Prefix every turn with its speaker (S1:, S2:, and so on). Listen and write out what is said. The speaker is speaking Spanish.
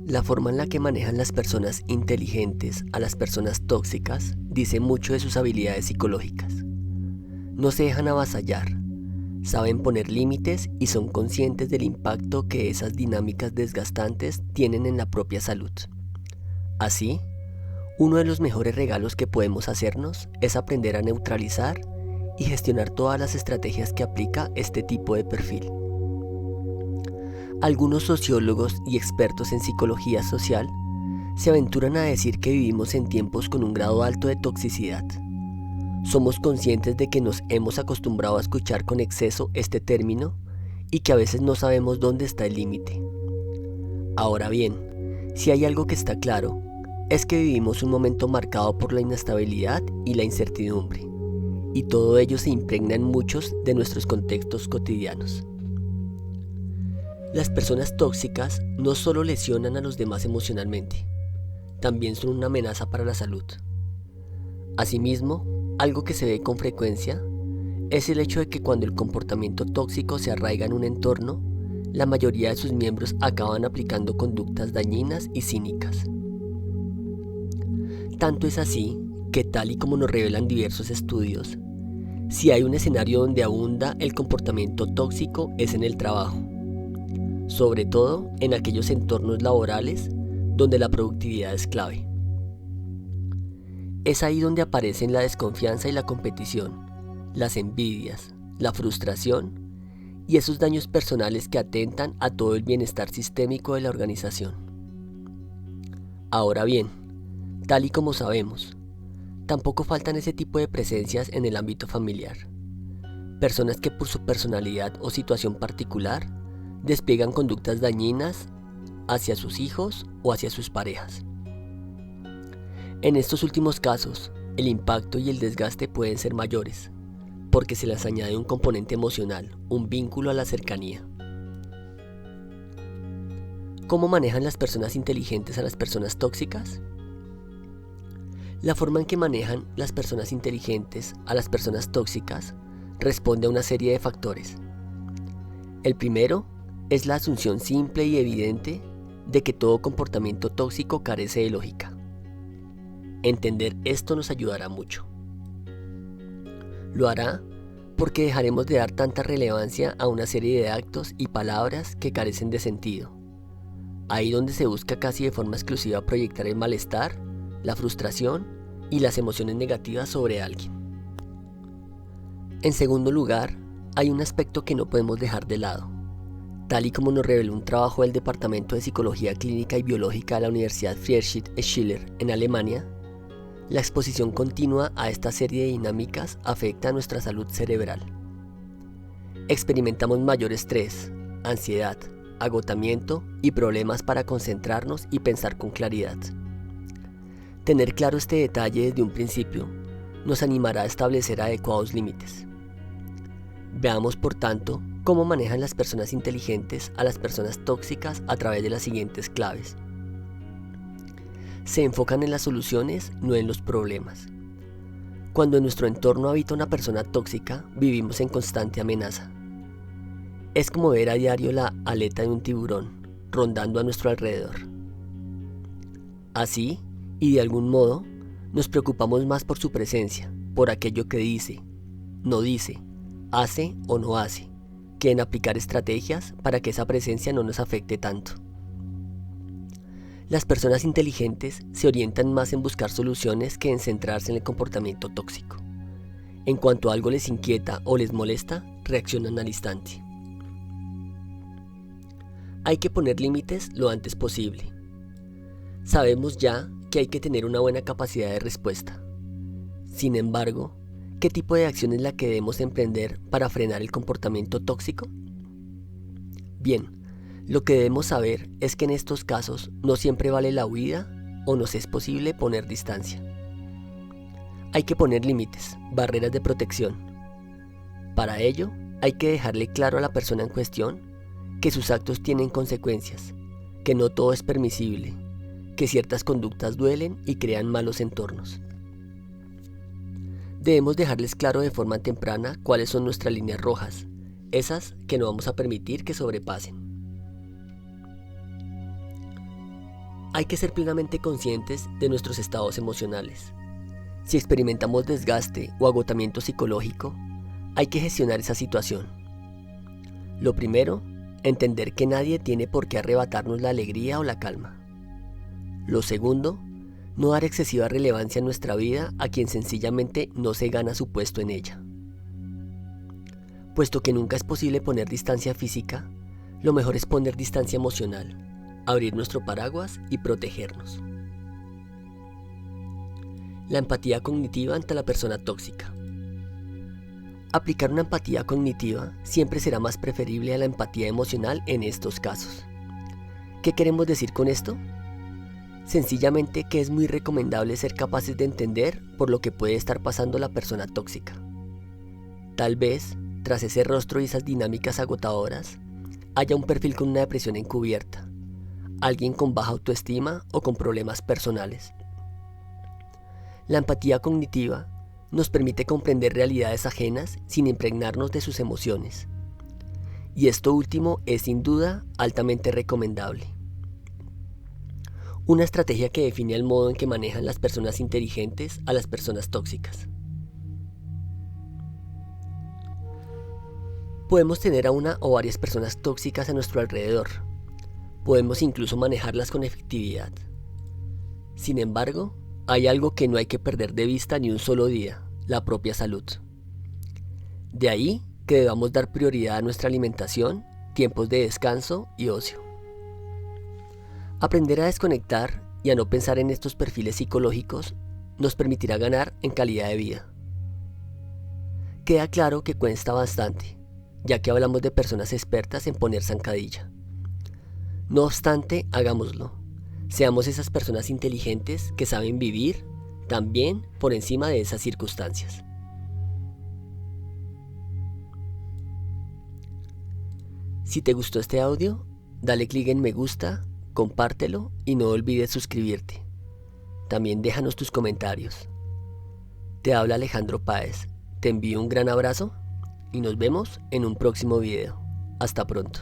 S1: La forma en la que manejan las personas inteligentes a las personas tóxicas dice mucho de sus habilidades psicológicas. No se dejan avasallar, saben poner límites y son conscientes del impacto que esas dinámicas desgastantes tienen en la propia salud. Así, uno de los mejores regalos que podemos hacernos es aprender a neutralizar y gestionar todas las estrategias que aplica este tipo de perfil. Algunos sociólogos y expertos en psicología social se aventuran a decir que vivimos en tiempos con un grado alto de toxicidad. Somos conscientes de que nos hemos acostumbrado a escuchar con exceso este término y que a veces no sabemos dónde está el límite. Ahora bien, si hay algo que está claro, es que vivimos un momento marcado por la inestabilidad y la incertidumbre, y todo ello se impregna en muchos de nuestros contextos cotidianos. Las personas tóxicas no solo lesionan a los demás emocionalmente, también son una amenaza para la salud. Asimismo, algo que se ve con frecuencia es el hecho de que cuando el comportamiento tóxico se arraiga en un entorno, la mayoría de sus miembros acaban aplicando conductas dañinas y cínicas. Tanto es así que, tal y como nos revelan diversos estudios, si hay un escenario donde abunda el comportamiento tóxico es en el trabajo, sobre todo en aquellos entornos laborales donde la productividad es clave. Es ahí donde aparecen la desconfianza y la competición, las envidias, la frustración y esos daños personales que atentan a todo el bienestar sistémico de la organización. Ahora bien, tal y como sabemos, tampoco faltan ese tipo de presencias en el ámbito familiar. Personas que por su personalidad o situación particular despliegan conductas dañinas hacia sus hijos o hacia sus parejas. En estos últimos casos, el impacto y el desgaste pueden ser mayores, porque se les añade un componente emocional, un vínculo a la cercanía. ¿Cómo manejan las personas inteligentes a las personas tóxicas? La forma en que manejan las personas inteligentes a las personas tóxicas responde a una serie de factores. El primero es la asunción simple y evidente de que todo comportamiento tóxico carece de lógica. Entender esto nos ayudará mucho. Lo hará porque dejaremos de dar tanta relevancia a una serie de actos y palabras que carecen de sentido. Ahí donde se busca casi de forma exclusiva proyectar el malestar, la frustración y las emociones negativas sobre alguien. En segundo lugar, hay un aspecto que no podemos dejar de lado. Tal y como nos reveló un trabajo del Departamento de Psicología Clínica y Biológica de la Universidad Friedrich-Schiller en Alemania, la exposición continua a esta serie de dinámicas afecta a nuestra salud cerebral. Experimentamos mayor estrés, ansiedad, agotamiento y problemas para concentrarnos y pensar con claridad. Tener claro este detalle desde un principio nos animará a establecer adecuados límites. Veamos, por tanto, cómo manejan las personas inteligentes a las personas tóxicas a través de las siguientes claves. Se enfocan en las soluciones, no en los problemas. Cuando en nuestro entorno habita una persona tóxica, vivimos en constante amenaza. Es como ver a diario la aleta de un tiburón rondando a nuestro alrededor. Así, y de algún modo, nos preocupamos más por su presencia, por aquello que dice, no dice, hace o no hace, que en aplicar estrategias para que esa presencia no nos afecte tanto. Las personas inteligentes se orientan más en buscar soluciones que en centrarse en el comportamiento tóxico. En cuanto algo les inquieta o les molesta, reaccionan al instante. Hay que poner límites lo antes posible. Sabemos ya que hay que tener una buena capacidad de respuesta. Sin embargo, ¿qué tipo de acción es la que debemos emprender para frenar el comportamiento tóxico? Bien, lo que debemos saber es que en estos casos no siempre vale la huida o nos es posible poner distancia. Hay que poner límites, barreras de protección. Para ello, hay que dejarle claro a la persona en cuestión que sus actos tienen consecuencias, que no todo es permisible, que ciertas conductas duelen y crean malos entornos. Debemos dejarles claro de forma temprana cuáles son nuestras líneas rojas, esas que no vamos a permitir que sobrepasen. Hay que ser plenamente conscientes de nuestros estados emocionales. Si experimentamos desgaste o agotamiento psicológico, hay que gestionar esa situación. Lo primero, entender que nadie tiene por qué arrebatarnos la alegría o la calma. Lo segundo, no dar excesiva relevancia en nuestra vida a quien sencillamente no se gana su puesto en ella. Puesto que nunca es posible poner distancia física, lo mejor es poner distancia emocional, abrir nuestro paraguas y protegernos. La empatía cognitiva ante la persona tóxica. Aplicar una empatía cognitiva siempre será más preferible a la empatía emocional en estos casos. ¿Qué queremos decir con esto? Sencillamente que es muy recomendable ser capaces de entender por lo que puede estar pasando la persona tóxica. Tal vez, tras ese rostro y esas dinámicas agotadoras, haya un perfil con una depresión encubierta, alguien con baja autoestima o con problemas personales. La empatía cognitiva nos permite comprender realidades ajenas sin impregnarnos de sus emociones. Y esto último es sin duda altamente recomendable. Una estrategia que define el modo en que manejan las personas inteligentes a las personas tóxicas. Podemos tener a una o varias personas tóxicas a nuestro alrededor. Podemos incluso manejarlas con efectividad. Sin embargo, hay algo que no hay que perder de vista ni un solo día: la propia salud. De ahí que debamos dar prioridad a nuestra alimentación, tiempos de descanso y ocio. Aprender a desconectar y a no pensar en estos perfiles psicológicos nos permitirá ganar en calidad de vida. Queda claro que cuesta bastante, ya que hablamos de personas expertas en poner zancadilla. No obstante, hagámoslo. Seamos esas personas inteligentes que saben vivir también por encima de esas circunstancias. Si te gustó este audio, dale clic en me gusta, compártelo y no olvides suscribirte. También déjanos tus comentarios. Te habla Alejandro Páez. Te envío un gran abrazo y nos vemos en un próximo video. Hasta pronto.